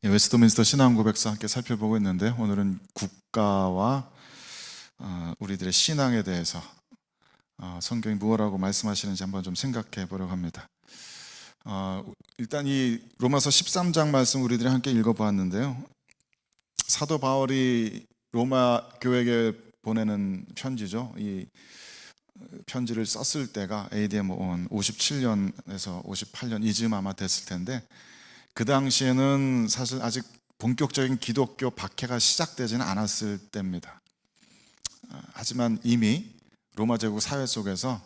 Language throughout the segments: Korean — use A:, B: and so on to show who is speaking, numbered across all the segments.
A: 웨스트민스터 신앙고백서 함께 살펴보고 있는데, 오늘은 국가와 우리들의 신앙에 대해서 성경이 무엇라고 말씀하시는지 한번 좀 생각해 보려고 합니다. 일단 이 로마서 13장 말씀 우리들이 함께 읽어보았는데요, 사도 바울이 로마 교회에 보내는 편지죠. 이 편지를 썼을 때가 AD 57년에서 58년 이즈음 아마 됐을 텐데, 그 당시에는 사실 아직 본격적인 기독교 박해가 시작되지는 않았을 때입니다. 하지만 이미 로마 제국 사회 속에서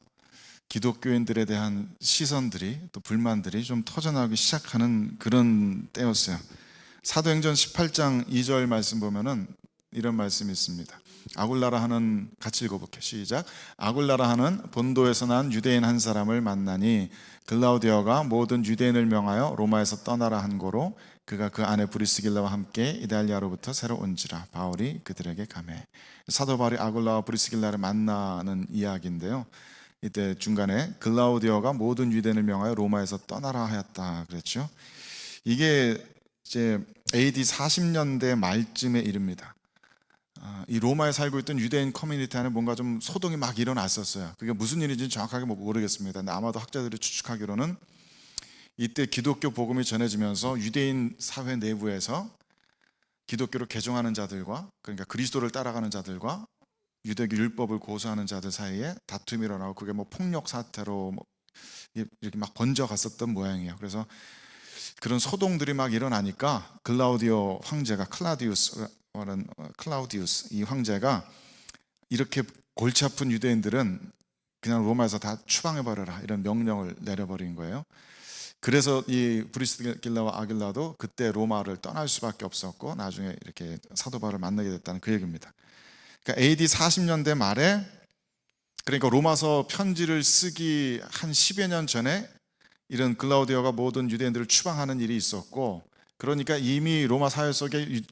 A: 기독교인들에 대한 시선들이, 또 불만들이 좀 터져나오기 시작하는 그런 때였어요. 사도행전 18장 2절 말씀 보면은 이런 말씀이 있습니다. 아굴라라 하는, 같이 읽어볼게요. 시작. 아굴라라 하는 본도에서 난 유대인 한 사람을 만나니 글라우디오가 모든 유대인을 명하여 로마에서 떠나라 한 고로 그가 그 아내 브리스길라와 함께 이달리아로부터 새로 온지라. 바울이 그들에게 가매. 사도 바울이 아굴라와 브리스길라를 만나는 이야기인데요, 이때 중간에 글라우디오가 모든 유대인을 명하여 로마에서 떠나라 하였다 그랬죠. 이게 이제 AD 40년대 말쯤에 이릅니다. 이 로마에 살고 있던 유대인 커뮤니티 안에 뭔가 좀 소동이 막 일어났었어요. 그게 무슨 일인지 정확하게 모르겠습니다. 근데 아마도 학자들이 추측하기로는 이때 기독교 복음이 전해지면서 유대인 사회 내부에서 기독교를 개종하는 자들과, 그러니까 그리스도를 따라가는 자들과 유대교 율법을 고수하는 자들 사이에 다툼이 일어나고, 그게 폭력 사태로 이렇게 막 번져갔었던 모양이에요. 그래서 그런 소동들이 막 일어나니까 글라우디오 황제가, 클라우디우스 이 황제가 이렇게 골치 아픈 유대인들은 그냥 로마에서 다 추방해버려라, 이런 명령을 내려버린 거예요. 그래서 이 브리스길라와 아길라도 그때 로마를 떠날 수밖에 없었고, 나중에 이렇게 사도 바울을 만나게 됐다는 그 얘기입니다. 그러니까 AD 40년대 말에, 그러니까 로마서 편지를 쓰기 한 10여 년 전에 이런 글라우디오가 모든 유대인들을 추방하는 일이 있었고, 그러니까 이미 로마 사회 속에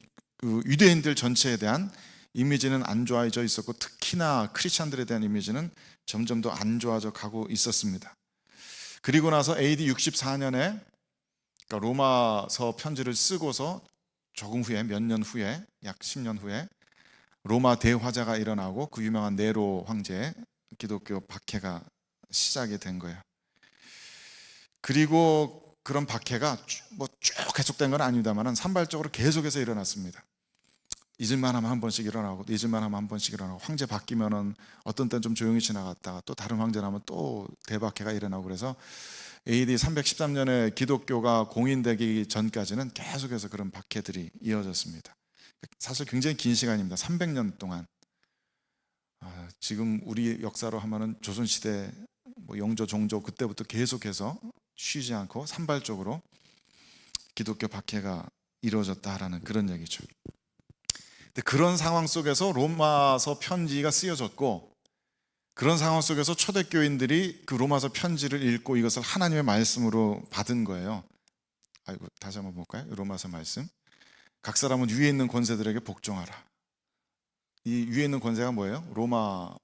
A: 유대인들 전체에 대한 이미지는 안 좋아져 있었고, 특히나 크리스찬들에 대한 이미지는 점점 더 안 좋아져 가고 있었습니다. 그리고 나서 AD 64년에, 그러니까 로마서 편지를 쓰고서 조금 후에, 몇 년 후에, 약 10년 후에 로마 대화재가 일어나고 그 유명한 네로 황제의 기독교 박해가 시작이 된 거예요. 그리고 그런 박해가 쭉 계속된 건 아닙니다만 산발적으로 계속해서 일어났습니다. 잊을만 하면 한 번씩 일어나고, 잊을만 하면 한 번씩 일어나고, 황제 바뀌면은 어떤 때는 좀 조용히 지나갔다가 또 다른 황제 나면 또 대박해가 일어나고, 그래서 AD 313년에 기독교가 공인되기 전까지는 계속해서 그런 박해들이 이어졌습니다. 사실 굉장히 긴 시간입니다. 300년 동안. 지금 우리 역사로 하면은 조선시대 영조, 종조 그때부터 계속해서 쉬지 않고 산발적으로 기독교 박해가 이루어졌다라는 그런 얘기죠. 근데 그런 상황 속에서 로마서 편지가 쓰여졌고, 그런 상황 속에서 초대교인들이 그 로마서 편지를 읽고 이것을 하나님의 말씀으로 받은 거예요. 다시 한번 볼까요? 로마서 말씀. 각 사람은 위에 있는 권세들에게 복종하라. 이 위에 있는 권세가 뭐예요? 로마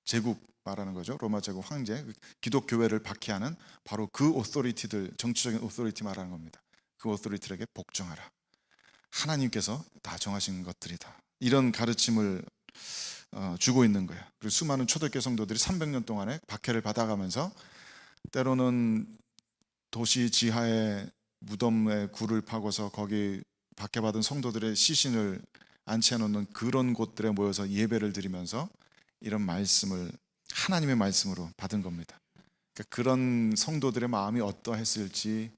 A: 제국 말하는 거죠. 로마 제국 황제, 기독교회를 박해하는 바로 그 오토리티들, 정치적인 오토리티 말하는 겁니다. 그 오토리티에게 복종하라. 하나님께서 다 정하신 것들이다, 이런 가르침을 주고 있는 거예요. 그리고 수많은 초대교회 성도들이 300년 동안에 박해를 받아가면서, 때로는 도시 지하에 무덤에 굴을 파고서 거기 박해받은 성도들의 시신을 안치해 놓는 그런 곳들에 모여서 예배를 드리면서 이런 말씀을 하나님의 말씀으로 받은 겁니다. 그러니까 그런 성도들의 마음이 어떠했을지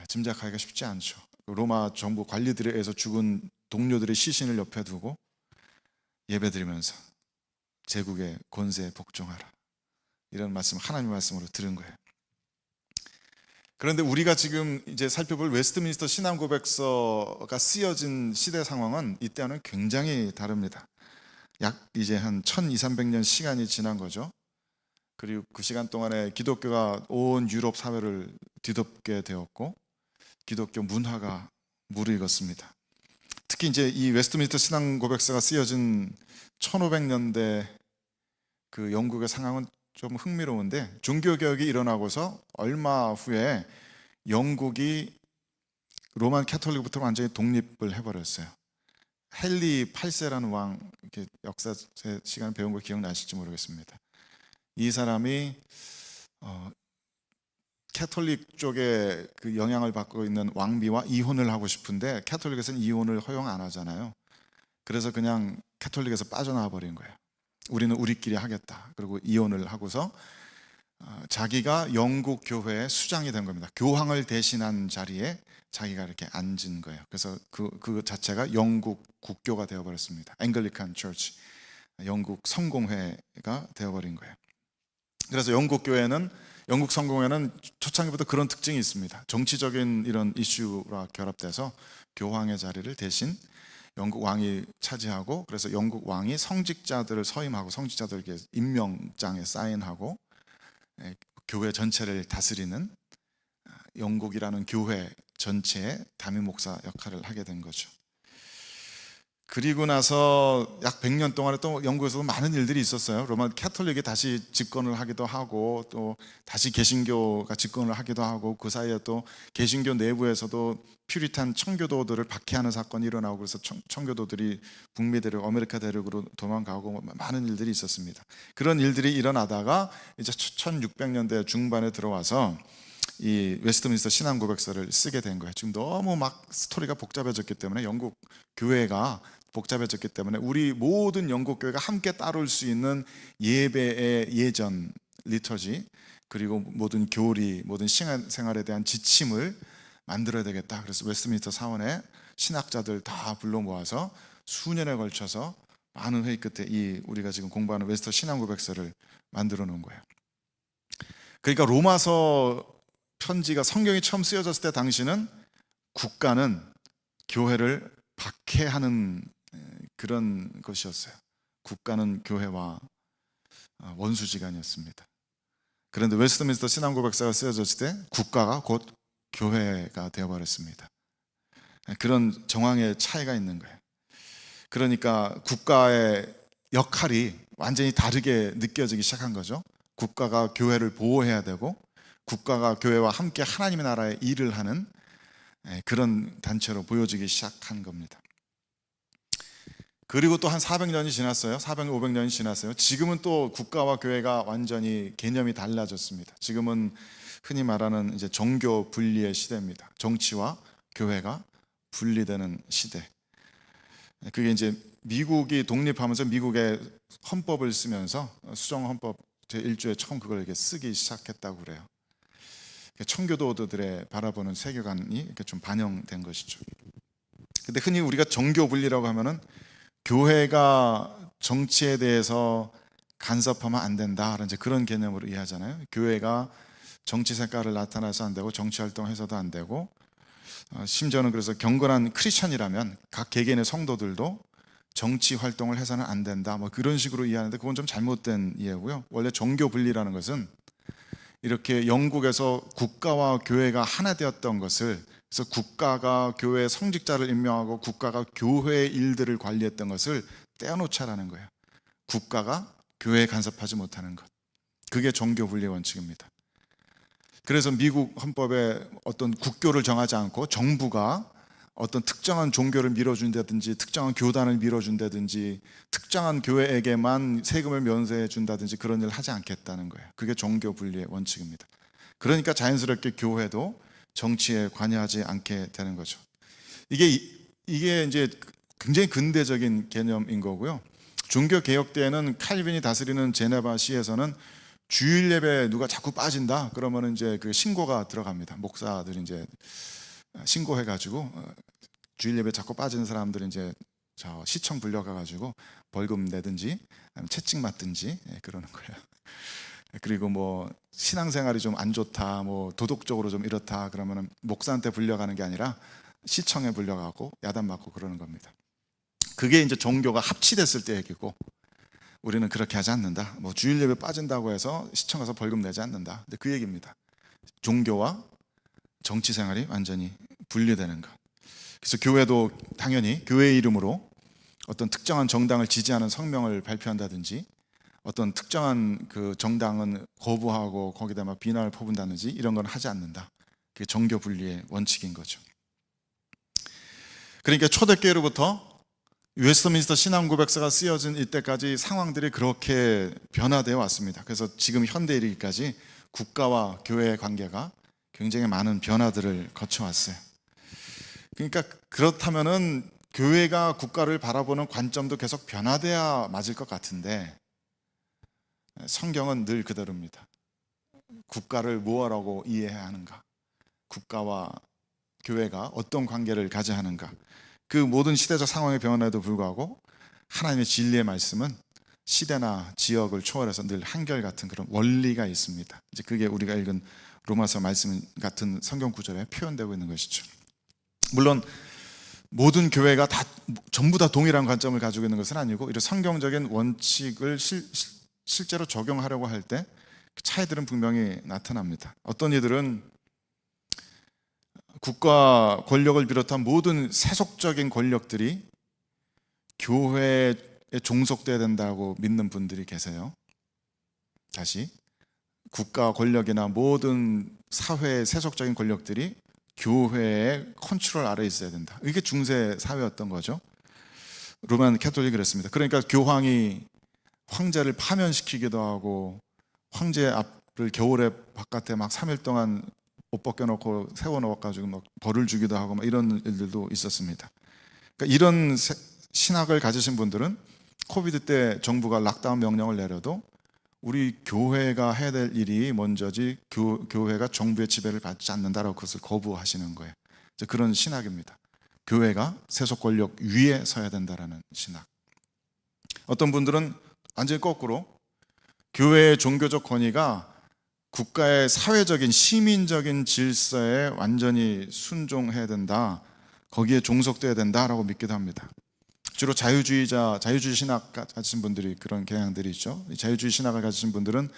A: 짐작하기가 쉽지 않죠. 로마 정부 관리들에 의해서 죽은 동료들의 시신을 옆에 두고 예배드리면서 제국의 권세에 복종하라, 이런 말씀, 하나님의 말씀으로 들은 거예요. 그런데 우리가 지금 이제 살펴볼 웨스트민스터 신앙고백서가 쓰여진 시대 상황은 이때와는 굉장히 다릅니다. 약 이제 한 1200~1300년 시간이 지난 거죠. 그리고 그 시간 동안에 기독교가 온 유럽 사회를 뒤덮게 되었고, 기독교 문화가 무르익었습니다. 특히 이제 이 웨스트민스터 신앙고백서가 쓰여진 1500년대 그 영국의 상황은 좀 흥미로운데, 종교개혁이 일어나고서 얼마 후에 영국이 로만 캐톨릭부터 완전히 독립을 해버렸어요. 헨리 8세라는 왕, 이렇게 역사 시간 배운 거 기억나실지 모르겠습니다. 이 사람이 캐톨릭 쪽에 그 영향을 받고 있는 왕비와 이혼을 하고 싶은데 캐톨릭에서는 이혼을 허용 안 하잖아요. 그래서 그냥 캐톨릭에서 빠져나와 버린 거예요. 우리는 우리끼리 하겠다. 그리고 이혼을 하고서 자기가 영국 교회의 수장이 된 겁니다. 교황을 대신한 자리에 자기가 이렇게 앉은 거예요. 그래서 그 자체가 영국 국교가 되어버렸습니다. 앵글리칸 처치, 영국 성공회가 되어버린 거예요. 그래서 영국 성공회는 초창기부터 그런 특징이 있습니다. 정치적인 이런 이슈와 결합돼서 교황의 자리를 대신 영국 왕이 차지하고, 그래서 영국 왕이 성직자들을 서임하고 성직자들에게 임명장에 사인하고 교회 전체를 다스리는 영국이라는 교회 전체의 담임 목사 역할을 하게 된 거죠. 그리고 나서 약 100년 동안에 또 영국에서도 많은 일들이 있었어요. 로마 캐톨릭이 다시 집권을 하기도 하고, 또 다시 개신교가 집권을 하기도 하고, 그 사이에 또 개신교 내부에서도 퓨리탄 청교도들을 박해하는 사건이 일어나고, 그래서 청교도들이 북미 대륙, 아메리카 대륙으로 도망가고 많은 일들이 있었습니다. 그런 일들이 일어나다가 이제 1600년대 중반에 들어와서 이 웨스트민스터 신앙 고백서를 쓰게 된 거예요. 지금 너무 막 스토리가 복잡해졌기 때문에, 영국 교회가 복잡해졌기 때문에 우리 모든 영국 교회가 함께 따를 수 있는 예배의 예전 리터지, 그리고 모든 교리, 모든 생활에 대한 지침을 만들어야 되겠다. 그래서 웨스트민스터 사원에 신학자들 다 불러 모아서 수년에 걸쳐서 많은 회의 끝에 이 우리가 지금 공부하는 웨스터 신앙 고백서를 만들어 놓은 거예요. 그러니까 로마서 편지가 성경이 처음 쓰여졌을 때 당시는 국가는 교회를 박해하는 그런 것이었어요. 국가는 교회와 원수지간이었습니다. 그런데 웨스트민스터 신앙고백서가 쓰여졌을 때 국가가 곧 교회가 되어버렸습니다. 그런 정황의 차이가 있는 거예요. 그러니까 국가의 역할이 완전히 다르게 느껴지기 시작한 거죠. 국가가 교회를 보호해야 되고, 국가가 교회와 함께 하나님의 나라의 일을 하는 그런 단체로 보여지기 시작한 겁니다. 그리고 또 한 400년이 지났어요. 400, 500년이 지났어요. 지금은 또 국가와 교회가 완전히 개념이 달라졌습니다. 지금은 흔히 말하는 이제 종교 분리의 시대입니다. 정치와 교회가 분리되는 시대. 그게 이제 미국이 독립하면서 미국의 헌법을 쓰면서 수정 헌법 제1조에 처음 그걸 이렇게 쓰기 시작했다고 그래요. 청교도들의 바라보는 세계관이 이렇게 좀 반영된 것이죠. 근데 흔히 우리가 정교 분리라고 하면은 교회가 정치에 대해서 간섭하면 안 된다, 이제 그런 개념으로 이해하잖아요. 교회가 정치 색깔을 나타내서 안 되고, 정치 활동해서도 안 되고, 심지어는 그래서 경건한 크리스천이라면 각 개개인의 성도들도 정치 활동을 해서는 안 된다, 뭐 그런 식으로 이해하는데 그건 좀 잘못된 이해고요. 원래 정교 분리라는 것은 이렇게 영국에서 국가와 교회가 하나 되었던 것을, 그래서 국가가 교회 성직자를 임명하고 국가가 교회의 일들을 관리했던 것을 떼어놓자라는 거예요. 국가가 교회에 간섭하지 못하는 것, 그게 정교 분리의 원칙입니다. 그래서 미국 헌법에 어떤 국교를 정하지 않고 정부가 어떤 특정한 종교를 밀어준다든지, 특정한 교단을 밀어준다든지, 특정한 교회에게만 세금을 면세해 준다든지 그런 일을 하지 않겠다는 거예요. 그게 정교 분리의 원칙입니다. 그러니까 자연스럽게 교회도 정치에 관여하지 않게 되는 거죠. 이게 이제 굉장히 근대적인 개념인 거고요. 종교 개혁 때에는 칼빈이 다스리는 제네바 시에서는 주일 예배에 누가 자꾸 빠진다 그러면 이제 그 신고가 들어갑니다. 목사들이 이제 신고해가지고 주일 예배 자꾸 빠지는 사람들은 이제 저 시청 불려가가지고 벌금 내든지 아니면 채찍 맞든지 그러는 거예요. 그리고 뭐 신앙생활이 좀 안 좋다, 뭐 도덕적으로 좀 이렇다 그러면은 목사한테 불려가는 게 아니라 시청에 불려가고 야단 맞고 그러는 겁니다. 그게 이제 종교가 합치됐을 때 얘기고, 우리는 그렇게 하지 않는다. 뭐 주일 예배 빠진다고 해서 시청 가서 벌금 내지 않는다. 근데 그 얘기입니다. 종교와 정치 생활이 완전히 분리되는 것. 그래서 교회도 당연히 교회 이름으로 어떤 특정한 정당을 지지하는 성명을 발표한다든지, 어떤 특정한 그 정당은 거부하고 거기다 막 비난을 퍼붓는다든지 이런 건 하지 않는다. 그게 정교 분리의 원칙인 거죠. 그러니까 초대교회로부터 웨스트민스터 신앙고백서가 쓰여진 이때까지 상황들이 그렇게 변화되어 왔습니다. 그래서 지금 현대에 이르기까지 국가와 교회의 관계가 굉장히 많은 변화들을 거쳐왔어요. 그러니까 그렇다면은 교회가 국가를 바라보는 관점도 계속 변화돼야 맞을 것 같은데, 성경은 늘 그대로입니다. 국가를 무엇라고 이해해야 하는가, 국가와 교회가 어떤 관계를 가져야 하는가, 그 모든 시대적 상황의 변화에도 불구하고 하나님의 진리의 말씀은 시대나 지역을 초월해서 늘 한결같은 그런 원리가 있습니다. 이제 그게 우리가 읽은 로마서 말씀 같은 성경 구절에 표현되고 있는 것이죠. 물론 모든 교회가 다 전부 다 동일한 관점을 가지고 있는 것은 아니고, 이런 성경적인 원칙을 실제로 적용하려고 할 때 차이들은 분명히 나타납니다. 어떤 이들은 국가 권력을 비롯한 모든 세속적인 권력들이 교회에 종속돼야 된다고 믿는 분들이 계세요. 다시, 국가 권력이나 모든 사회의 세속적인 권력들이 교회의 컨트롤 아래에 있어야 된다. 이게 중세 사회였던 거죠. 로만 캐톨릭이 그랬습니다. 그러니까 교황이 황제를 파면시키기도 하고, 황제 앞을 겨울에 바깥에 막 3일 동안 옷 벗겨놓고 세워놓아가지고 막 벌을 주기도 하고 막 이런 일들도 있었습니다. 그러니까 이런 신학을 가지신 분들은 코비드 때 정부가 락다운 명령을 내려도 우리 교회가 해야 될 일이 먼저지 교회가 정부의 지배를 받지 않는다라고 그것을 거부하시는 거예요. 이제 그런 신학입니다. 교회가 세속 권력 위에 서야 된다라는 신학. 어떤 분들은 완전히 거꾸로 교회의 종교적 권위가 국가의 사회적인 시민적인 질서에 완전히 순종해야 된다, 거기에 종속돼야 된다라고 믿기도 합니다. 주로 자유주의 신학 가지신 분들이 그런 경향들이 있죠. 자유주의 신학을 가지신 분들은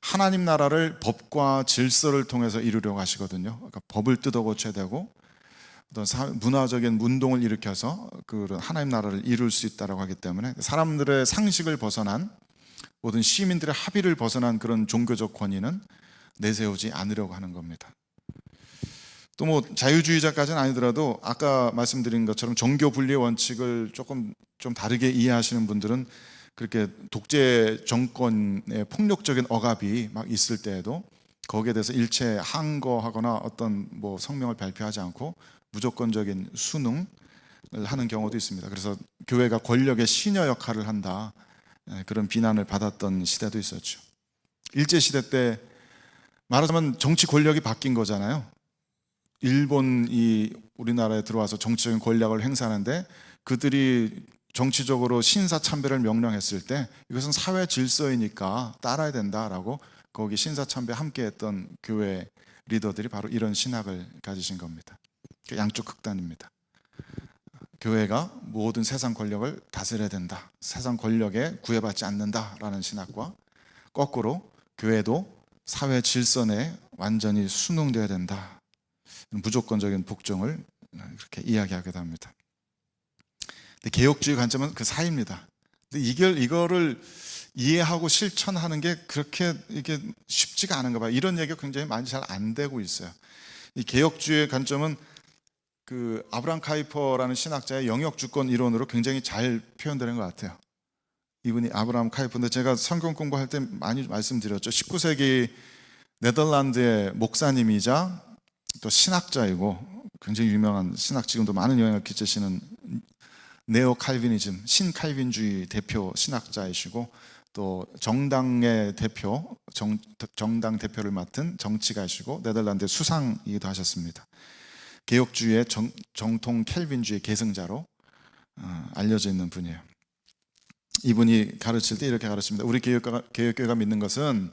A: 하나님 나라를 법과 질서를 통해서 이루려고 하시거든요. 그러니까 법을 뜯어 고쳐야 되고, 어떤 문화적인 운동을 일으켜서 그런 하나님 나라를 이룰 수 있다고 하기 때문에 사람들의 상식을 벗어난, 모든 시민들의 합의를 벗어난 그런 종교적 권위는 내세우지 않으려고 하는 겁니다. 또 뭐 자유주의자까지는 아니더라도 아까 말씀드린 것처럼 종교 분리의 원칙을 조금 좀 다르게 이해하시는 분들은 그렇게 독재 정권의 폭력적인 억압이 막 있을 때에도 거기에 대해서 일체 항거하거나 어떤 뭐 성명을 발표하지 않고 무조건적인 순응을 하는 경우도 있습니다. 그래서 교회가 권력의 시녀 역할을 한다, 그런 비난을 받았던 시대도 있었죠. 일제시대 때 말하자면 정치 권력이 바뀐 거잖아요. 일본이 우리나라에 들어와서 정치적인 권력을 행사하는데, 그들이 정치적으로 신사참배를 명령했을 때 이것은 사회 질서이니까 따라야 된다라고 거기 신사참배 함께 했던 교회 리더들이 바로 이런 신학을 가지신 겁니다. 양쪽 극단입니다. 교회가 모든 세상 권력을 다스려야 된다, 세상 권력에 구애받지 않는다라는 신학과, 거꾸로 교회도 사회 질서 내에 완전히 순응되어야 된다, 무조건적인 복종을 그렇게 이야기하기도 합니다. 근데 개혁주의 관점은 그 사이입니다. 근데 이거를 이해하고 실천하는 게 그렇게 이게 쉽지가 않은가 봐요. 이런 얘기가 굉장히 많이 잘 안 되고 있어요. 이 개혁주의의 관점은 그 아브라함 카이퍼라는 신학자의 영역주권 이론으로 굉장히 잘 표현되는 것 같아요. 이분이 아브라함 카이퍼인데, 제가 성경 공부할 때 많이 말씀드렸죠. 19세기 네덜란드의 목사님이자 또 신학자이고 굉장히 유명한 신학, 지금도 많은 영향을 끼치시는 네오 칼비니즘, 신칼빈주의 대표 신학자이시고, 또 정당의 대표, 정당 대표를 맡은 정치가이시고 네덜란드의 수상이기도 하셨습니다. 개혁주의의 정통 캘빈주의 계승자로 알려져 있는 분이에요. 이분이 가르칠 때 이렇게 가르칩니다. 우리 개혁교회가 믿는 것은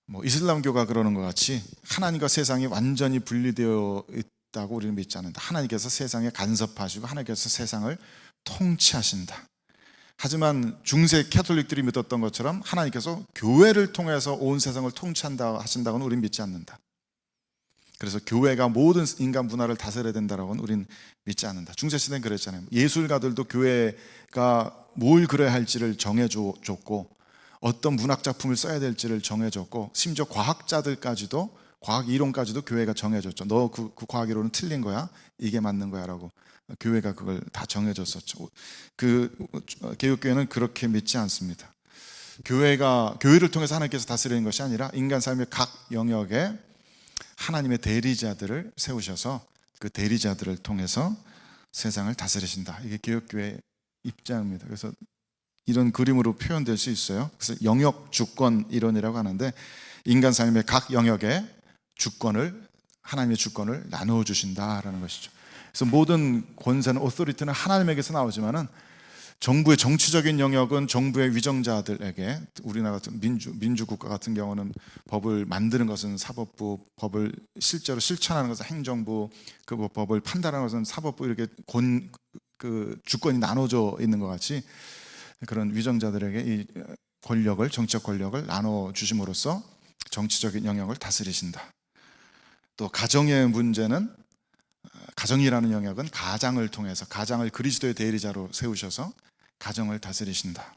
A: 뭐 이슬람교가 그러는 것 같이 하나님과 세상이 완전히 분리되어 있다고 우리는 믿지 않는다. 하나님께서 세상에 간섭하시고 하나님께서 세상을 통치하신다. 하지만 중세 캐톨릭들이 믿었던 것처럼 하나님께서 교회를 통해서 온 세상을 통치한다 하신다고는 우리는 믿지 않는다. 그래서 교회가 모든 인간 문화를 다스려야 된다라고는 우리는 믿지 않는다. 중세시대는 그랬잖아요. 예술가들도 교회가 뭘 그려야 할지를 정해줬고, 어떤 문학작품을 써야 될지를 정해줬고, 심지어 과학자들까지도 과학 이론까지도 교회가 정해줬죠. 너 그 과학 이론은 틀린 거야, 이게 맞는 거야라고 교회가 그걸 다 정해줬었죠. 개혁교회는 그렇게 믿지 않습니다. 교회를 통해서 하나님께서 다스리는 것이 아니라 인간 삶의 각 영역에 하나님의 대리자들을 세우셔서 그 대리자들을 통해서 세상을 다스리신다. 이게 개혁교회의 입장입니다. 그래서 이런 그림으로 표현될 수 있어요. 그래서 영역 주권 이론이라고 하는데, 인간 삶의 각 영역에 하나님의 주권을 나누어 주신다라는 것이죠. 그래서 모든 권세는, 오토리티는 하나님에게서 나오지만은 정부의 정치적인 영역은 정부의 위정자들에게, 우리나라 같은 민주국가 같은 경우는 법을 만드는 것은 사법부, 법을 실제로 실천하는 것은 행정부, 그 법을 판단하는 것은 사법부, 이렇게 주권이 나눠져 있는 것 같이 그런 위정자들에게 이 권력을, 정치적 권력을 나눠 주심으로써 정치적인 영역을 다스리신다. 또 가정의 문제는, 가정이라는 영역은 가장을 통해서, 가장을 그리스도의 대리자로 세우셔서 가정을 다스리신다.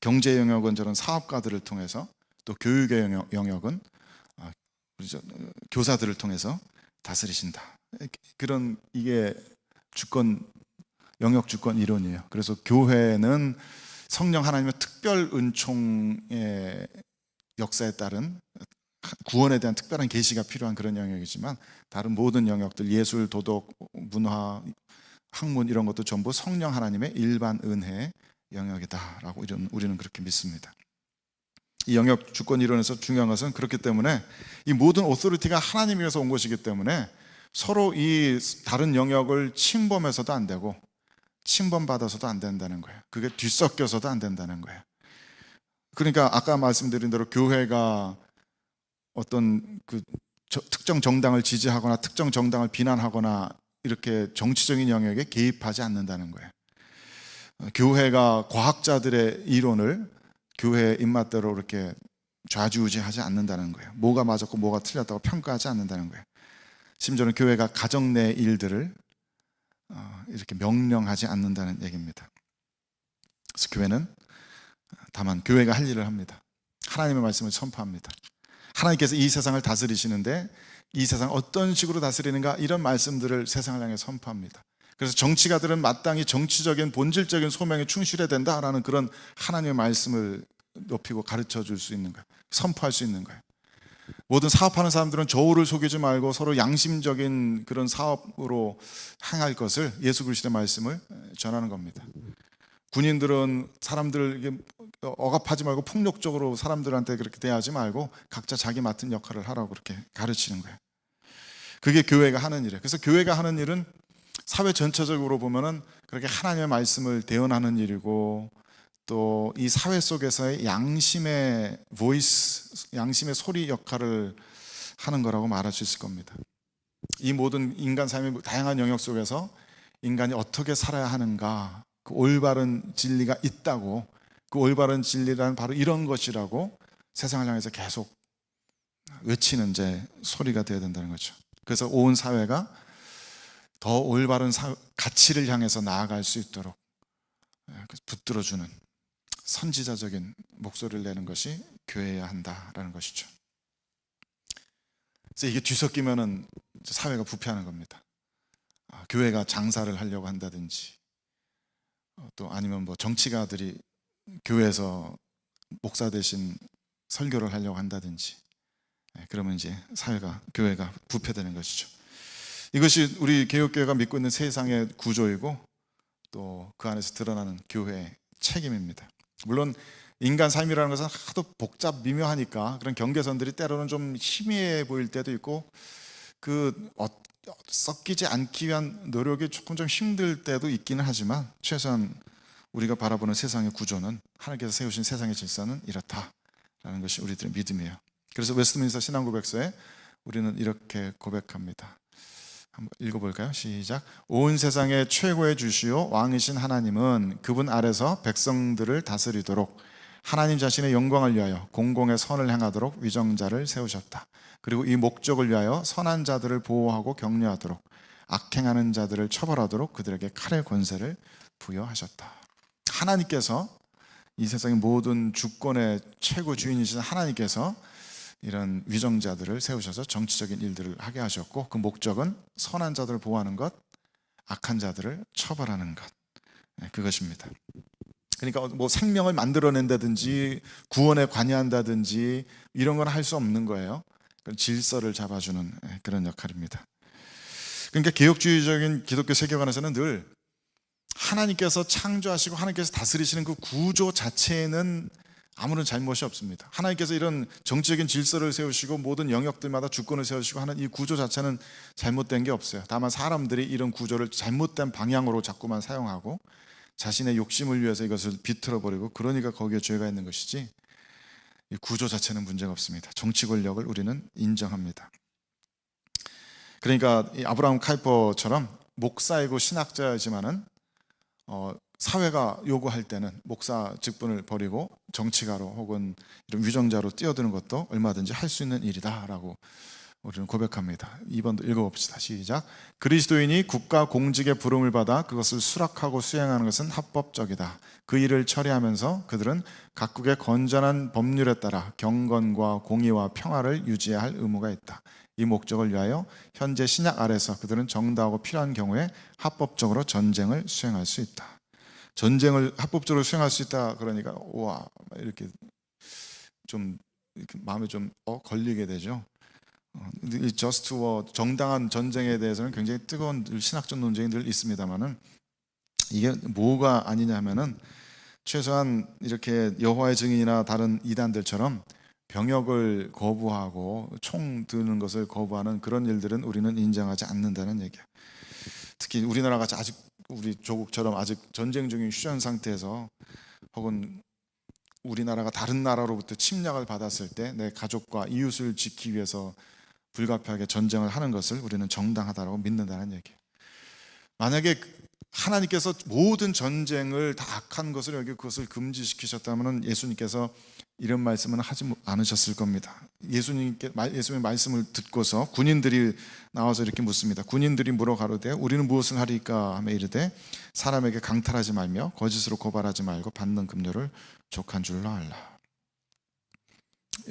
A: 경제 영역은 저런 사업가들을 통해서, 또 교육의 영역은 교사들을 통해서 다스리신다. 이게 영역 주권 이론이에요. 그래서 교회는 성령 하나님의 특별 은총의 역사에 따른 구원에 대한 특별한 계시가 필요한 그런 영역이지만, 다른 모든 영역들, 예술, 도덕, 문화, 학문, 이런 것도 전부 성령 하나님의 일반 은혜의 영역이다라고 우리는 그렇게 믿습니다. 이 영역 주권 이론에서 중요한 것은, 그렇기 때문에 이 모든 오토리티가 하나님에게서 온 것이기 때문에 서로 이 다른 영역을 침범해서도 안 되고 침범받아서도 안 된다는 거예요. 그게 뒤섞여서도 안 된다는 거예요. 그러니까 아까 말씀드린 대로 교회가 어떤 특정 정당을 지지하거나 특정 정당을 비난하거나 이렇게 정치적인 영역에 개입하지 않는다는 거예요. 교회가 과학자들의 이론을 교회의 입맛대로 이렇게 좌지우지하지 않는다는 거예요. 뭐가 맞았고 뭐가 틀렸다고 평가하지 않는다는 거예요. 심지어는 교회가 가정 내 일들을 이렇게 명령하지 않는다는 얘기입니다. 그래서 교회는 다만 교회가 할 일을 합니다. 하나님의 말씀을 선포합니다. 하나님께서 이 세상을 다스리시는데 이 세상 어떤 식으로 다스리는가, 이런 말씀들을 세상을 향해 선포합니다. 그래서 정치가들은 마땅히 정치적인 본질적인 소명에 충실해야 된다라는 그런 하나님의 말씀을 높이고 가르쳐 줄 수 있는 거예요. 선포할 수 있는 거예요. 모든 사업하는 사람들은 저울을 속이지 말고 서로 양심적인 그런 사업으로 행할 것을, 예수 그리스도의 말씀을 전하는 겁니다. 군인들은 사람들에게 억압하지 말고 폭력적으로 사람들한테 그렇게 대하지 말고 각자 자기 맡은 역할을 하라고 그렇게 가르치는 거예요. 그게 교회가 하는 일이에요. 그래서 교회가 하는 일은 사회 전체적으로 보면은 그렇게 하나님의 말씀을 대언하는 일이고, 또 이 사회 속에서의 양심의 보이스, 양심의 소리 역할을 하는 거라고 말할 수 있을 겁니다. 이 모든 인간 삶의 다양한 영역 속에서 인간이 어떻게 살아야 하는가, 그 올바른 진리가 있다고, 그 올바른 진리란 바로 이런 것이라고 세상을 향해서 계속 외치는 이제 소리가 되어야 된다는 거죠. 그래서 온 사회가 더 올바른 가치를 향해서 나아갈 수 있도록 붙들어주는 선지자적인 목소리를 내는 것이 교회여야 한다라는 것이죠. 그래서 이게 뒤섞이면은 사회가 부패하는 겁니다. 교회가 장사를 하려고 한다든지, 또 아니면 뭐 정치가들이 교회에서 목사 대신 설교를 하려고 한다든지, 그러면 이제 교회가 부패되는 것이죠. 이것이 우리 개혁교회가 믿고 있는 세상의 구조이고, 또 그 안에서 드러나는 교회의 책임입니다. 물론 인간 삶이라는 것은 하도 복잡 미묘하니까 그런 경계선들이 때로는 좀 희미해 보일 때도 있고, 섞이지 않기 위한 노력이 조금 좀 힘들 때도 있기는 하지만, 최소한 우리가 바라보는 세상의 구조는, 하나님께서 세우신 세상의 질서는 이렇다라는 것이 우리들의 믿음이에요. 그래서 웨스트민스터 신앙고백서에 우리는 이렇게 고백합니다. 한번 읽어볼까요? 시작. 온 세상의 최고의 주시오 왕이신 하나님은 그분 아래서 백성들을 다스리도록 하나님 자신의 영광을 위하여 공공의 선을 행하도록 위정자를 세우셨다. 그리고 이 목적을 위하여 선한 자들을 보호하고 격려하도록 악행하는 자들을 처벌하도록 그들에게 칼의 권세를 부여하셨다. 하나님께서, 이 세상의 모든 주권의 최고 주인이신 하나님께서 이런 위정자들을 세우셔서 정치적인 일들을 하게 하셨고, 그 목적은 선한 자들을 보호하는 것, 악한 자들을 처벌하는 것, 그것입니다. 그러니까 뭐 생명을 만들어낸다든지 구원에 관여한다든지 이런 건 할 수 없는 거예요. 질서를 잡아주는 그런 역할입니다. 그러니까 개혁주의적인 기독교 세계관에서는 늘 하나님께서 창조하시고 하나님께서 다스리시는 그 구조 자체에는 아무런 잘못이 없습니다. 하나님께서 이런 정치적인 질서를 세우시고 모든 영역들마다 주권을 세우시고 하는 이 구조 자체는 잘못된 게 없어요. 다만 사람들이 이런 구조를 잘못된 방향으로 자꾸만 사용하고 자신의 욕심을 위해서 이것을 비틀어버리고, 그러니까 거기에 죄가 있는 것이지, 이 구조 자체는 문제가 없습니다. 정치 권력을 우리는 인정합니다. 그러니까 이 아브라함 카이퍼처럼 목사이고 신학자이지만은 사회가 요구할 때는 목사 직분을 버리고 정치가로 혹은 이런 위정자로 뛰어드는 것도 얼마든지 할 수 있는 일이다라고 우리는 고백합니다. 2번도 읽어봅시다. 시작. 그리스도인이 국가 공직의 부름을 받아 그것을 수락하고 수행하는 것은 합법적이다. 그 일을 처리하면서 그들은 각국의 건전한 법률에 따라 경건과 공의와 평화를 유지해야 할 의무가 있다. 이 목적을 위하여 현재 신약 아래서 그들은 정당하고 필요한 경우에 합법적으로 전쟁을 수행할 수 있다. 전쟁을 합법적으로 수행할 수 있다. 그러니까 와, 이렇게 좀 이렇게 마음에 좀 걸리게 되죠. 이 저스트 워, 정당한 전쟁에 대해서는 굉장히 뜨거운 신학적 논쟁이 늘 있습니다만은, 이게 뭐가 아니냐면은 최소한 이렇게 여호와의 증인이나 다른 이단들처럼 병역을 거부하고 총 드는 것을 거부하는 그런 일들은 우리는 인정하지 않는다는 얘기야. 특히 우리나라가 아직 우리 조국처럼 아직 전쟁 중인 휴전 상태에서, 혹은 우리나라가 다른 나라로부터 침략을 받았을 때 내 가족과 이웃을 지키기 위해서 불가피하게 전쟁을 하는 것을 우리는 정당하다고 믿는다는 얘기예요. 만약에 하나님께서 모든 전쟁을 다 악한 것을 여기 그것을 금지시키셨다면 예수님께서 이런 말씀은 하지 않으셨을 겁니다. 예수님의 말씀을 듣고서 군인들이 나와서 이렇게 묻습니다. 군인들이 물어 가로되 우리는 무엇을 하리까 하며 이르되 사람에게 강탈하지 말며 거짓으로 고발하지 말고 받는 급료를 족한 줄로 알라.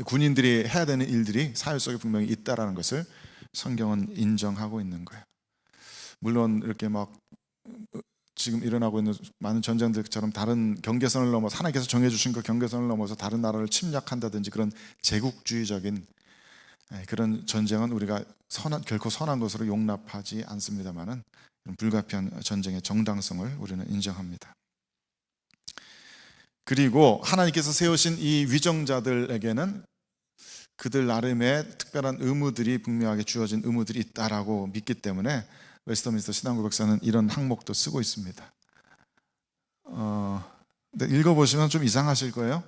A: 군인들이 해야 되는 일들이 사회 속에 분명히 있다라는 것을 성경은 인정하고 있는 거예요. 물론 이렇게 막 지금 일어나고 있는 많은 전쟁들처럼 다른 경계선을 넘어서 하나님께서 정해주신 그 경계선을 넘어서 다른 나라를 침략한다든지 그런 제국주의적인 그런 전쟁은 우리가 결코 선한 것으로 용납하지 않습니다만은 불가피한 전쟁의 정당성을 우리는 인정합니다. 그리고 하나님께서 세우신 이 위정자들에게는 그들 나름의 특별한 의무들이 분명하게 주어진 의무들이 있다라고 믿기 때문에 웨스터민스터 신앙고백서는 이런 항목도 쓰고 있습니다. 근데 읽어보시면 좀 이상하실 거예요.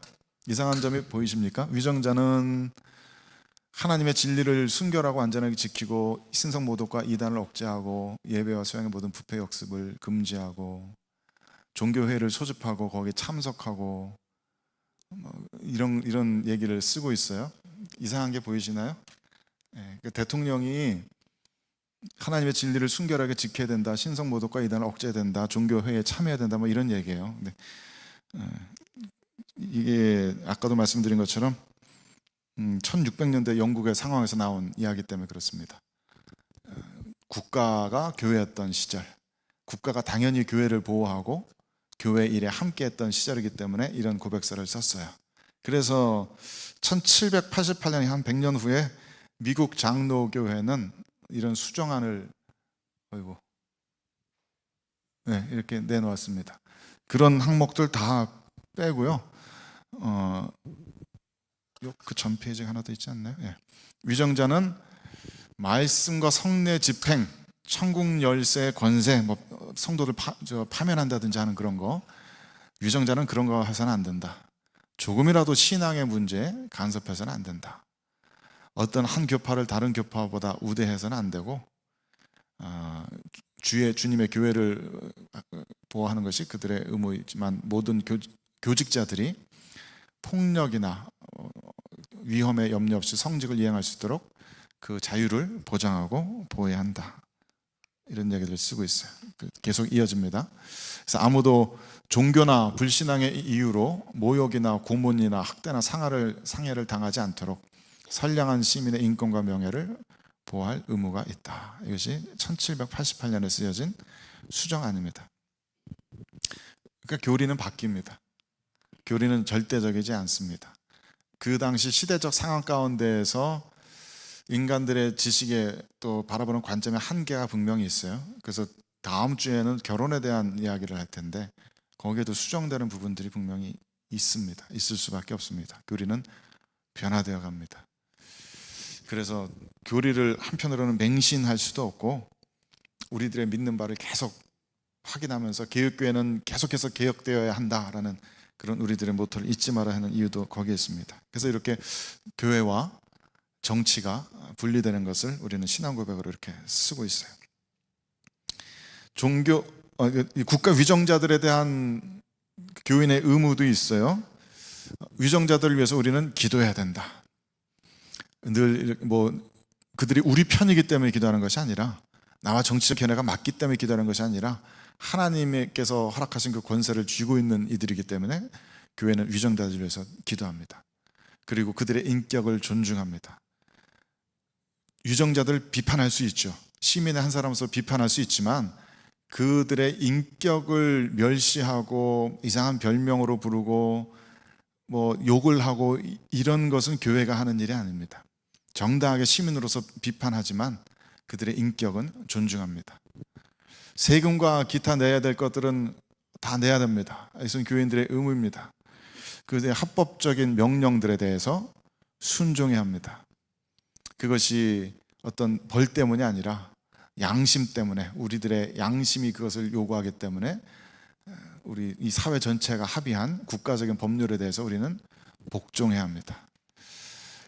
A: 이상한 점이 보이십니까? 위정자는 하나님의 진리를 순결하고 안전하게 지키고 신성모독과 이단을 억제하고 예배와 수양의 모든 부패 역습을 금지하고 종교회의를 소집하고 거기에 참석하고 이런 얘기를 쓰고 있어요. 이상한 게 보이시나요? 대통령이 하나님의 진리를 순결하게 지켜야 된다, 신성모독과 이단을 억제해야 된다, 종교회의에 참여해야 된다, 뭐 이런 얘기예요. 근데 이게 아까도 말씀드린 것처럼 1600년대 영국의 상황에서 나온 이야기 때문에 그렇습니다. 국가가 교회였던 시절, 국가가 당연히 교회를 보호하고 교회 일에 함께했던 시절이기 때문에 이런 고백서를 썼어요. 그래서 1788년 한 100년 후에 미국 장로교회는 이런 수정안을 이렇게 내놓았습니다. 그런 항목들 다 빼고요. 그 전 페이지에 하나 더 있지 않나요? 위정자는 말씀과 성례 집행, 천국 열쇠 권세, 뭐 성도를 파면한다든지 하는 그런 거, 위정자는 그런 거 해서는 안 된다. 조금이라도 신앙의 문제에 간섭해서는 안 된다. 어떤 한 교파를 다른 교파보다 우대해서는 안 되고, 주님의 교회를 보호하는 것이 그들의 의무이지만 모든 교직자들이 폭력이나 위험에 염려 없이 성직을 이행할 수 있도록 그 자유를 보장하고 보호해야 한다. 이런 얘기들을 쓰고 있어요. 계속 이어집니다. 그래서 아무도 종교나 불신앙의 이유로 모욕이나 고문이나 학대나 상해를 당하지 않도록 선량한 시민의 인권과 명예를 보호할 의무가 있다. 이것이 1788년에 쓰여진 수정안입니다. 그러니까 교리는 바뀝니다. 교리는 절대적이지 않습니다. 그 당시 시대적 상황 가운데에서 인간들의 지식에 또 바라보는 관점의 한계가 분명히 있어요. 그래서 다음 주에는 결혼에 대한 이야기를 할 텐데 거기에도 수정되는 부분들이 분명히 있습니다. 있을 수밖에 없습니다. 교리는 변화되어 갑니다. 그래서 교리를 한편으로는 맹신할 수도 없고 우리들의 믿는 바를 계속 확인하면서 개혁교회는 계속해서 개혁되어야 한다라는 그런 우리들의 모토를 잊지 말아야 하는 이유도 거기에 있습니다. 그래서 이렇게 교회와 정치가 분리되는 것을 우리는 신앙 고백으로 이렇게 쓰고 있어요. 국가 위정자들에 대한 교인의 의무도 있어요. 위정자들을 위해서 우리는 기도해야 된다. 늘 그들이 우리 편이기 때문에 기도하는 것이 아니라, 나와 정치적 견해가 맞기 때문에 기도하는 것이 아니라 하나님께서 허락하신 그 권세를 쥐고 있는 이들이기 때문에 교회는 위정자들을 위해서 기도합니다. 그리고 그들의 인격을 존중합니다. 위정자들을 비판할 수 있죠. 시민의 한 사람으로서 비판할 수 있지만 그들의 인격을 멸시하고 이상한 별명으로 부르고 욕을 하고 이런 것은 교회가 하는 일이 아닙니다. 정당하게 시민으로서 비판하지만 그들의 인격은 존중합니다. 세금과 기타 내야 될 것들은 다 내야 됩니다. 이것은 교인들의 의무입니다. 그들의 합법적인 명령들에 대해서 순종해야 합니다. 그것이 어떤 벌 때문이 아니라 양심 때문에, 우리들의 양심이 그것을 요구하기 때문에 우리 이 사회 전체가 합의한 국가적인 법률에 대해서 우리는 복종해야 합니다.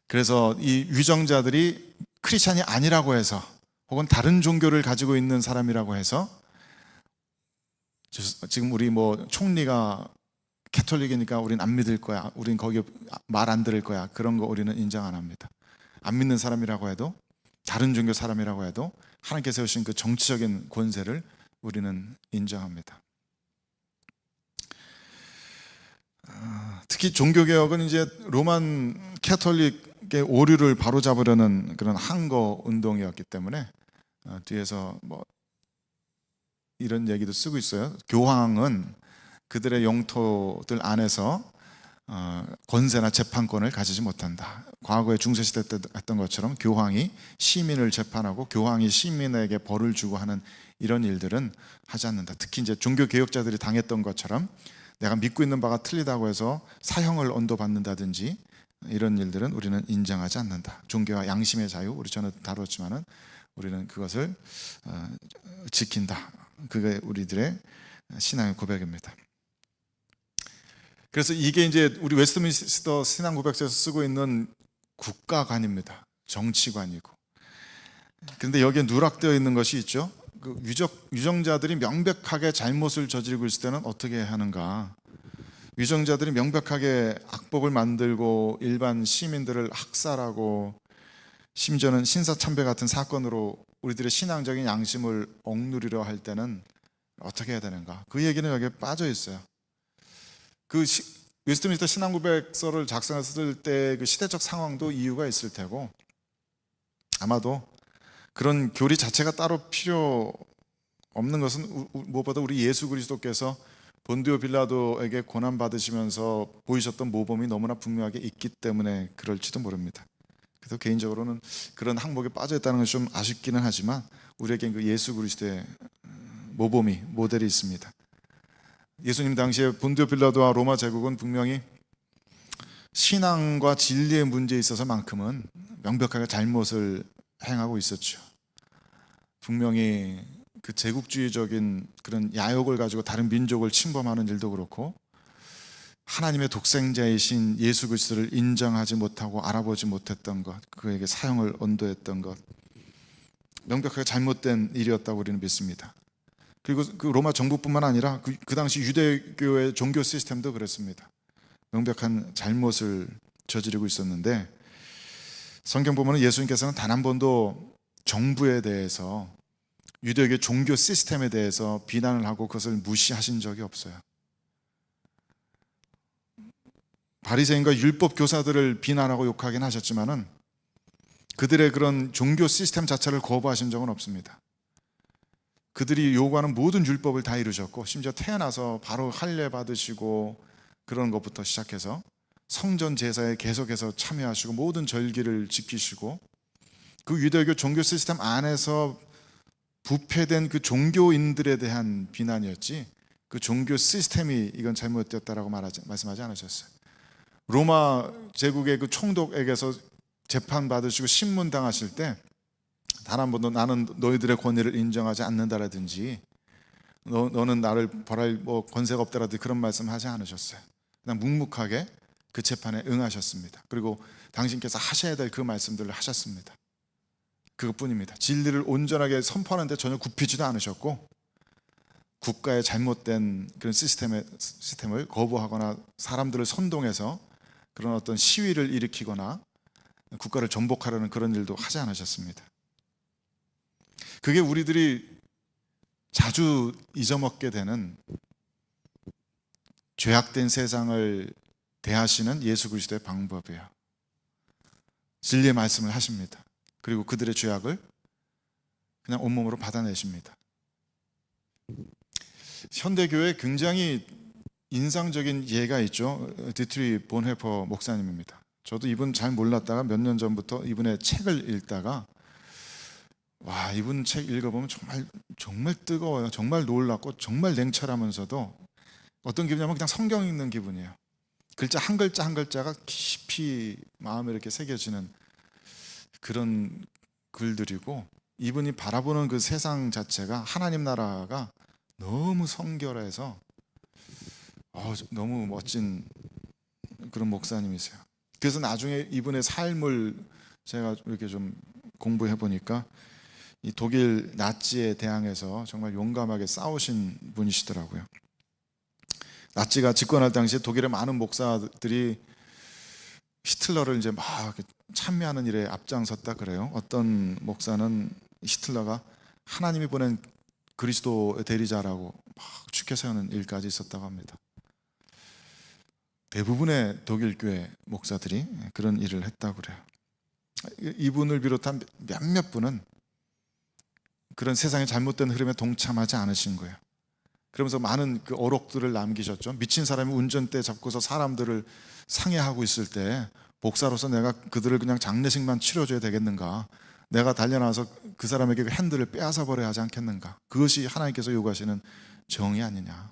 A: 그래서 이 위정자들이 크리스찬이 아니라고 해서 혹은 다른 종교를 가지고 있는 사람이라고 해서 지금 우리 총리가 캐톨릭이니까 우린 안 믿을 거야, 우린 거기 말 안 들을 거야, 그런 거 우리는 인정 안 합니다. 안 믿는 사람이라고 해도, 다른 종교 사람이라고 해도 하나님께서 세우신 그 정치적인 권세를 우리는 인정합니다. 특히 종교개혁은 이제 로만 캐톨릭의 오류를 바로잡으려는 그런 항거 운동이었기 때문에 뒤에서 이런 얘기도 쓰고 있어요. 교황은 그들의 영토들 안에서 권세나 재판권을 가지지 못한다. 과거에 중세시대 때 했던 것처럼 교황이 시민을 재판하고 교황이 시민에게 벌을 주고 하는 이런 일들은 하지 않는다. 특히 이제 종교개혁자들이 당했던 것처럼 내가 믿고 있는 바가 틀리다고 해서 사형을 언도받는다든지 이런 일들은 우리는 인정하지 않는다. 종교와 양심의 자유, 우리 전에 다뤘지만은 우리는 그것을 지킨다. 그게 우리들의 신앙의 고백입니다. 그래서 이게 이제 우리 웨스트민스터 신앙 고백서에서 쓰고 있는 국가관입니다. 정치관이고. 그런데 여기에 누락되어 있는 것이 있죠. 그 위정자들이 명백하게 잘못을 저지르고 있을 때는 어떻게 하는가? 위정자들이 명백하게 악법을 만들고 일반 시민들을 학살하고 심지어는 신사참배 같은 사건으로 우리들의 신앙적인 양심을 억누리려 할 때는 어떻게 해야 되는가? 그 얘기는 여기에 빠져 있어요. 웨스트민스터 신앙고백서를 작성했을 때 그 시대적 상황도 이유가 있을 테고, 아마도 그런 교리 자체가 따로 필요 없는 것은 무엇보다 우리 예수 그리스도께서 본디오 빌라도에게 고난 받으시면서 보이셨던 모범이 너무나 분명하게 있기 때문에 그럴지도 모릅니다. 그래서 개인적으로는 그런 항목에 빠져 있다는 것이 좀 아쉽기는 하지만 우리에겐 그 예수 그리스도의 모범이, 모델이 있습니다. 예수님 당시에 본디오 빌라도와 로마 제국은 분명히 신앙과 진리의 문제에 있어서만큼은 명백하게 잘못을 행하고 있었죠. 분명히 그 제국주의적인 그런 야욕을 가지고 다른 민족을 침범하는 일도 그렇고, 하나님의 독생자이신 예수 그리스도를 인정하지 못하고 알아보지 못했던 것, 그에게 사형을 언도했던 것, 명백하게 잘못된 일이었다고 우리는 믿습니다. 그리고 그 로마 정부뿐만 아니라 그 당시 유대교의 종교 시스템도 그랬습니다. 명백한 잘못을 저지르고 있었는데, 성경 보면 예수님께서는 단 한 번도 정부에 대해서, 유대교의 종교 시스템에 대해서 비난을 하고 그것을 무시하신 적이 없어요. 바리새인과 율법 교사들을 비난하고 욕하긴 하셨지만은 그들의 그런 종교 시스템 자체를 거부하신 적은 없습니다. 그들이 요구하는 모든 율법을 다 이루셨고, 심지어 태어나서 바로 할례 받으시고 그런 것부터 시작해서 성전 제사에 계속해서 참여하시고 모든 절기를 지키시고, 그 유대교 종교 시스템 안에서 부패된 그 종교인들에 대한 비난이었지, 그 종교 시스템이 이건 잘못되었다라고 말씀하지 않으셨어요. 로마 제국의 그 총독에게서 재판 받으시고 신문 당하실 때 단 한 번도 나는 너희들의 권위를 인정하지 않는다라든지 너는 나를 벌할 뭐 권세가 없다라든지 그런 말씀하지 않으셨어요. 그냥 묵묵하게 그 재판에 응하셨습니다. 그리고 당신께서 하셔야 될 그 말씀들을 하셨습니다. 그것뿐입니다. 진리를 온전하게 선포하는데 전혀 굽히지도 않으셨고, 국가의 잘못된 그런 시스템을 거부하거나 사람들을 선동해서 그런 어떤 시위를 일으키거나 국가를 전복하려는 그런 일도 하지 않으셨습니다. 그게 우리들이 자주 잊어먹게 되는, 죄악된 세상을 대하시는 예수 그리스도의 방법이에요. 진리의 말씀을 하십니다. 그리고 그들의 죄악을 그냥 온몸으로 받아내십니다. 현대교회에 굉장히 인상적인 예가 있죠. 디트리 본헤퍼 목사님입니다. 저도 이분 잘 몰랐다가 몇 년 전부터 이분의 책을 읽다가, 와, 이분 책 읽어보면 정말 뜨거워요. 정말 놀랍고 정말 냉철하면서도 어떤 기분이냐면 그냥 성경 읽는 기분이에요. 글자 한 글자 한 글자가 깊이 마음에 이렇게 새겨지는 그런 글들이고, 이분이 바라보는 그 세상 자체가, 하나님 나라가 너무 성결해서 너무 멋진 그런 목사님이세요. 그래서 나중에 이분의 삶을 제가 이렇게 좀 공부해 보니까 이 독일 나치에 대항해서 정말 용감하게 싸우신 분이시더라고요. 나치가 집권할 당시에 독일의 많은 목사들이 히틀러를 이제 막 참여하는 일에 앞장섰다 그래요. 어떤 목사는 히틀러가 하나님이 보낸 그리스도의 대리자라고 막 추켜 세우는 일까지 있었다고 합니다. 대부분의 독일 교회 목사들이 그런 일을 했다고 그래요. 이분을 비롯한 몇몇 분은 그런 세상의 잘못된 흐름에 동참하지 않으신 거예요. 그러면서 많은 그 어록들을 남기셨죠. 미친 사람이 운전대 잡고서 사람들을 상해하고 있을 때 목사로서 내가 그들을 그냥 장례식만 치러줘야 되겠는가? 내가 달려나와서 그 사람에게 그 핸들을 빼앗아 버려야 하지 않겠는가? 그것이 하나님께서 요구하시는 정의 아니냐?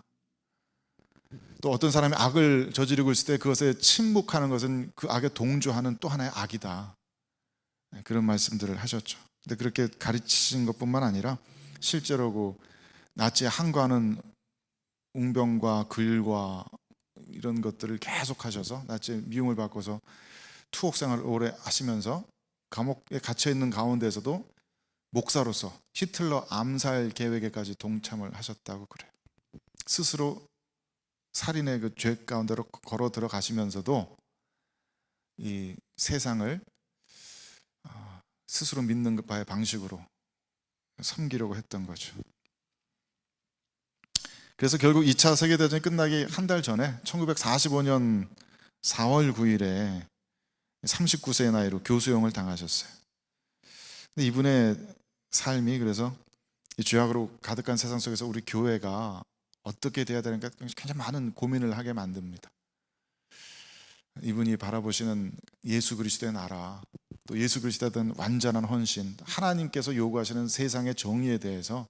A: 또 어떤 사람이 악을 저지르고 있을 때 그것에 침묵하는 것은 그 악에 동조하는 또 하나의 악이다. 그런 말씀들을 하셨죠. 근데 그렇게 가르치신 것뿐만 아니라 실제로 그 나치에 항거하는 웅병과 글과 이런 것들을 계속 하셔서 나치의 미움을 받고서 투옥 생활을 오래 하시면서 감옥에 갇혀 있는 가운데서도 목사로서 히틀러 암살 계획에까지 동참을 하셨다고 그래요. 스스로 살인의 그 죄 가운데로 걸어 들어가시면서도 이 세상을 스스로 믿는 바의 방식으로 섬기려고 했던 거죠. 그래서 결국 2차 세계대전이 끝나기 한 달 전에 1945년 4월 9일에 39세의 나이로 교수형을 당하셨어요. 근데 이분의 삶이 그래서 이 죄악으로 가득한 세상 속에서 우리 교회가 어떻게 돼야 되는가 굉장히 많은 고민을 하게 만듭니다. 이분이 바라보시는 예수 그리스도의 나라, 또 예수 그리스도에 대한 완전한 헌신, 하나님께서 요구하시는 세상의 정의에 대해서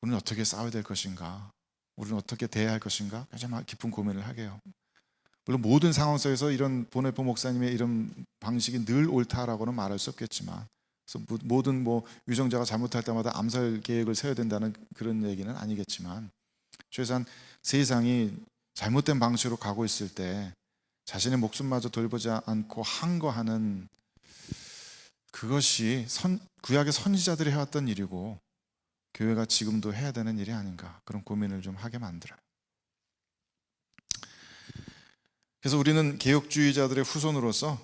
A: 우리는 어떻게 싸워야 될 것인가, 우리는 어떻게 대해야 할 것인가 굉장히 깊은 고민을 하게 해요. 물론 모든 상황 속에서 이런 보네포 목사님의 이런 방식이 늘 옳다라고는 말할 수 없겠지만, 그래서 모든 위정자가 잘못할 때마다 암살 계획을 세워야 된다는 그런 얘기는 아니겠지만, 최소한 세상이 잘못된 방식으로 가고 있을 때 자신의 목숨마저 돌보지 않고 항거하는 그것이 구약의 선지자들이 해왔던 일이고 교회가 지금도 해야 되는 일이 아닌가, 그런 고민을 좀 하게 만들어요. 그래서 우리는 개혁주의자들의 후손으로서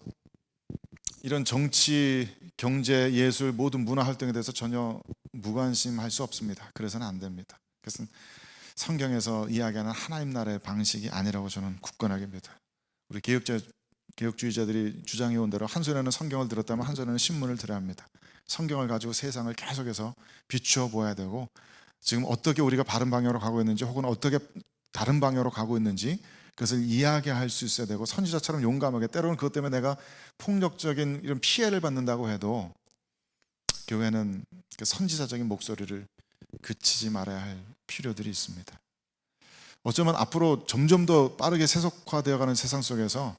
A: 이런 정치, 경제, 예술, 모든 문화 활동에 대해서 전혀 무관심할 수 없습니다. 그래서는 안 됩니다. 그것은 성경에서 이야기하는 하나님 나라의 방식이 아니라고 저는 굳건하게 믿어요. 우리 개혁자 개혁주의자들이 주장해온 대로 한 손에는 성경을 들었다면 한 손에는 신문을 들어야 합니다. 성경을 가지고 세상을 계속해서 비추어 보아야 되고, 지금 어떻게 우리가 바른 방향으로 가고 있는지, 혹은 어떻게 다른 방향으로 가고 있는지 그것을 이야기할 수 있어야 되고, 선지자처럼 용감하게, 때로는 그것 때문에 내가 폭력적인 이런 피해를 받는다고 해도 교회는 그 선지자적인 목소리를 그치지 말아야 할 필요들이 있습니다. 어쩌면 앞으로 점점 더 빠르게 세속화되어가는 세상 속에서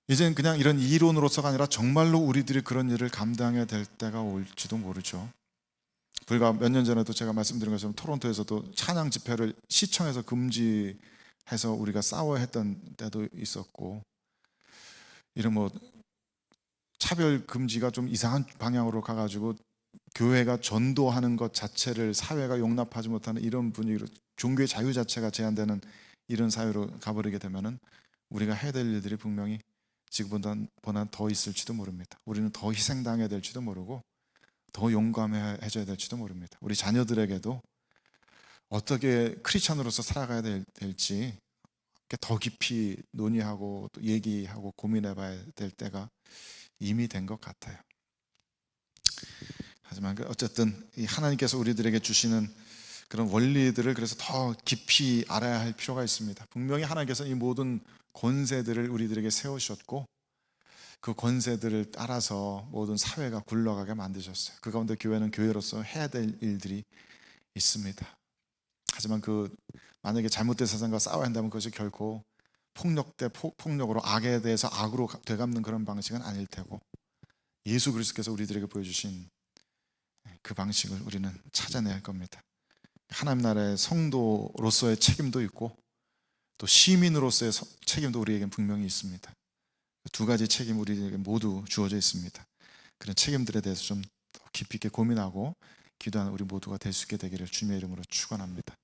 A: 이제는 그냥 이런 이론으로서가 아니라 정말로 우리들이 그런 일을 감당해야 될 때가 올지도 모르죠. 불과 몇 년 전에도 제가 말씀드린 것처럼 토론토에서도 찬양 집회를 시청에서 금지해서 우리가 싸워야 했던 때도 있었고, 이런 뭐 차별 금지가 좀 이상한 방향으로 가가지고 교회가 전도하는 것 자체를 사회가 용납하지 못하는 이런 분위기로, 종교의 자유 자체가 제한되는 이런 사회로 가버리게 되면은 우리가 해야 될 일들이 분명히 지금보다 더 있을지도 모릅니다. 우리는 더 희생당해야 될지도 모르고 더 용감해져야 될지도 모릅니다. 우리 자녀들에게도 어떻게 크리스찬으로서 살아가야 될지 더 깊이 논의하고 또 얘기하고 고민해봐야 될 때가 이미 된 것 같아요. 하지만 어쨌든 이 하나님께서 우리들에게 주시는 그런 원리들을 그래서 더 깊이 알아야 할 필요가 있습니다. 분명히 하나님께서 이 모든 권세들을 우리들에게 세우셨고, 그 권세들을 따라서 모든 사회가 굴러가게 만드셨어요. 그 가운데 교회는 교회로서 해야 될 일들이 있습니다. 하지만 만약에 잘못된 세상과 싸워야 한다면 그것이 결코 폭력으로 악에 대해서 악으로 되갚는 그런 방식은 아닐 테고, 예수 그리스도께서 우리들에게 보여주신 그 방식을 우리는 찾아내야 할 겁니다. 하나님 나라의 성도로서의 책임도 있고 또 시민으로서의 책임도 우리에겐 분명히 있습니다. 두 가지 책임 우리에게 모두 주어져 있습니다. 그런 책임들에 대해서 좀 더 깊이 있게 고민하고 기도하는 우리 모두가 될 수 있게 되기를 주님의 이름으로 축원합니다.